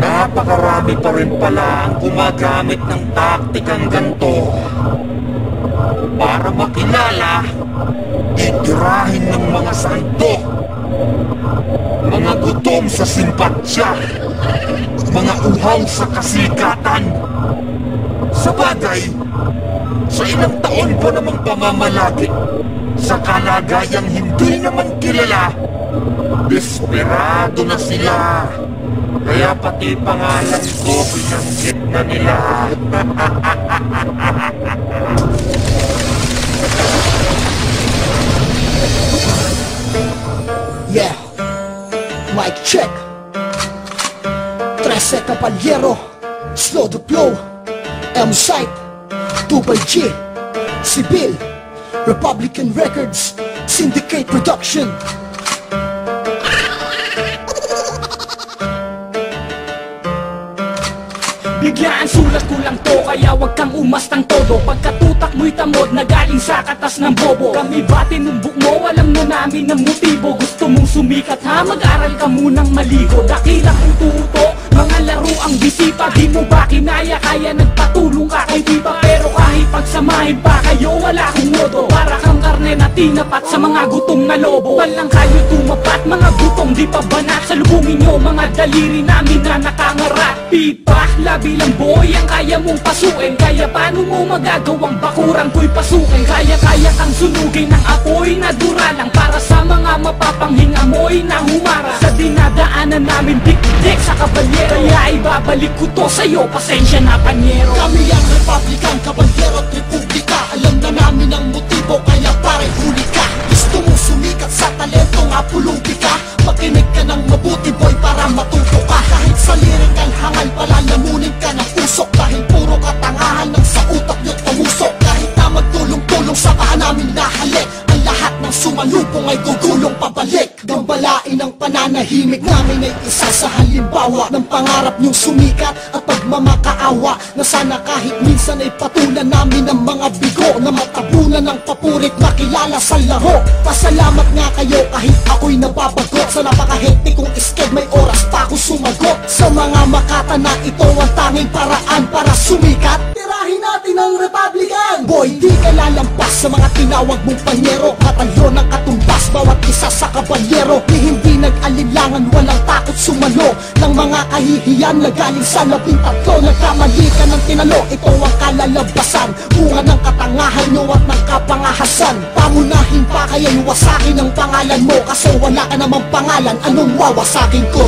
Napakarami pa rin pala ang gumagamit ng taktikang ganito para makilala, itirahin ng mga santo, mga gutom sa simpatsya, mga uhaw sa kasikatan. Sa bagay, sa ilang taon pa namang pamamalagi sa kalagayang hindi naman kilala, desperado na sila. Kaya pati pangalan ko binanggit na nila. Yeah, mic check. 13 Caballero, slow the flow. M-Site, Double G, Civil, Republican Records, Syndicate Production. Biglaan sulat ko lang to, kaya wag kang umastang todo. Pagkatutak mo'y tamod na galing sa katas ng bobo. Kami ba tinumbok mo? Alam na namin ang motibo. Gusto mong sumikat ha? Mag-aral ka munang maligo. Dakilang ututo, mga laro ang bisipa. Di mo ba kinaya? Kaya nagpatulong ka kay Diba. Pero kahit pagsamahin pa kayo, wala akong modo. Para kang karne na tinapat sa mga gutom na lobo. Walang kayo tumapat, mga gutom di pa banat. Salubungin nyo mga daliri namin na nakangarat. Pipa, labi lang boy ang kaya mong pasukin. Kaya paano mo magagawang bakurang ko'y pasukin? Kaya kang sunugin ng apoy na duralang. Para sa mga mapapanghing amoy na humara. Sa dinadaanan namin dik-dik sa Caballero. Kaya ibabalik ko to sa'yo, pasensya na panyero. Kami ang Republican, Caballero at Republika. Alam na namin ang motibo, kaya pare huli ka. Gusto mo sumikat sa talento nga pulubi ka. Makinig ka ng mabuti boy para matuto ka. Kahit sa lirikal hangal palalamunin ka ng usok. Dahil puro katangahan ng sa utak nyo't pamusok. Kahit na magtulong-tulong sa paa namin nahalik. Ang lahat ng sumalupong ay gugulong pabalik. Gambalain ang pananahimik namin ay isa sa halimbawa ng pangarap nyong sumikat at pagmamakaawa. Na sana kahit minsan ay patulan namin ang mga bigo. Na matabunan ng papurit makilala sa laro. Pasalamat nga kayo kahit ako'y nababagot. Sa napaka-hectic kong sked may oras pa ako sumagot. Sa mga makata na ito ang tanging paraan para sumikat. Tirahin natin ang Republican. Boy, di ka lalampas sa mga tinawag mong panyero. Batalyon ng katumbas, bawat isa sa Caballero. Ni hindi nag-alilangan, walang takot sumalo ng mga kahihiyan na galing sa 13. Nagkamali ka ng tinalo, ito ang kalalabasan. Bunga ng katangahan nyo at ng kapangahasan. Pamunahin pa kaya iwasakin ang pangalan mo. Kasi wala ka namang pangalan, anong wawasakin ko?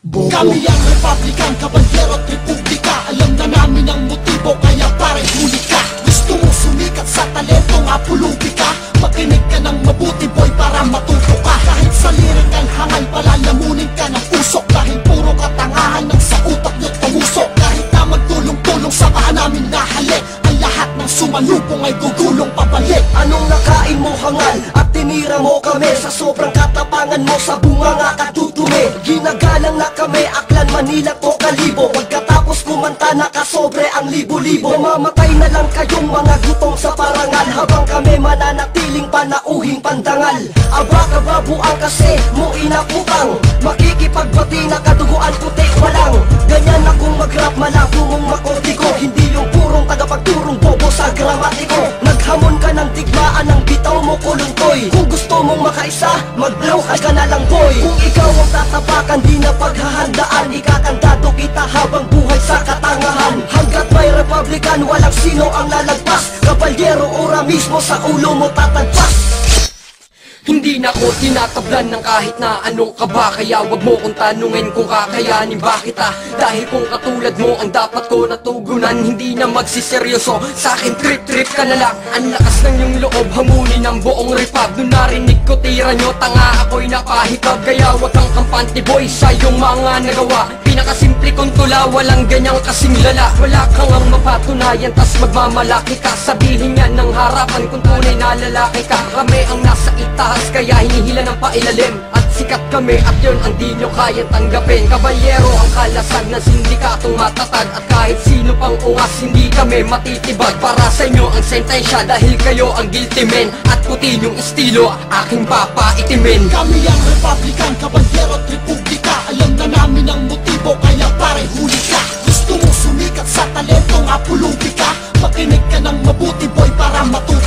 Kami ang Republican, Caballero at Republika. Alam na namin ang motibo, kaya pare huli ka. Gusto mo sumikat sa talento nga pulubi ka. Makinig ka ng mabuti boy para matuto ka. Kahit sa lirikal hangal palalamunin ka ng usok. Dahil puro katangahan ng sa utak nyo't pamusok. Kahit na magtulong-tulong sa paa namin nahalik. Ang lahat ng sumalupong ay gugulong pabalik. Anong nakain mo hangal at tinira mo kami? Sa sobrang katapangan mo sa bunga nga katutume. Ginagalang na kami, Aklan, Manila to Kalibo. Pagkatapos kumanta nakasobre ang libo-libo. Mamamatay na lang kayong mga gutom sa parangal. Habang kami mananatiling panauhing pandangal. Abra-kababuang kasi mo inakupang. Makikipagbati na kaduguan puti walang. Ganyan akong mag-rap, malabo mong makotiko. Hindi yung purong tagapagturong bobo sa gramatiko. Naghamon ka ng digmaan ng bitaw mo kuluntoy. Kung gusto mong makaisa, mag-blow ka na lang boy. Kung ikaw ang tatapakan, di na paghahandaan. Ikakandado kita habang buhay sa katangahan. Hanggat may Republican, walang sino ang lalagpas. Caballero ora mismo sa ulo mo tatagpas. Hindi na ko tinatablan ng kahit na anong kaba. Kaya wag mo kong tanungin kung kakayanin ba kita. Dahil kung katulad mo ang dapat ko natugunan, hindi na magsiseryoso sa akin, trip-trip ka na lang. Ang lakas ng iyong loob, hamunin ang buong repab. Nung narinig ko tira nyo, tanga ako'y napahikab. Kaya wag kang kampante boy sa iyong mga nagawa. Pinakasimple kong tula, walang ganyang kasing lala. Wala kang ang mapatunayan, tas magmamalaki ka. Sabihin yan ng harapan kung tunay na lalaki ka. Kami ang nasa itaas, kaya Kaya hinihila ng pailalim at sikat kami, at yun ang di nyo kaya tanggapin. Kabalyero ang kalasag ng sindikatong matatag, at kahit sino pang ungas hindi kami matitibag. Para sa inyo ang sentensya dahil kayo ang guilty men, at puti yung estilo aking papaitimin. Kami ang Republican, kabalyero at republika. Alam na namin ang motibo, kaya pare huli ka. Gusto mo sumikat sa talentong apulubi ka? Makinig ka ng mabuti boy para matuto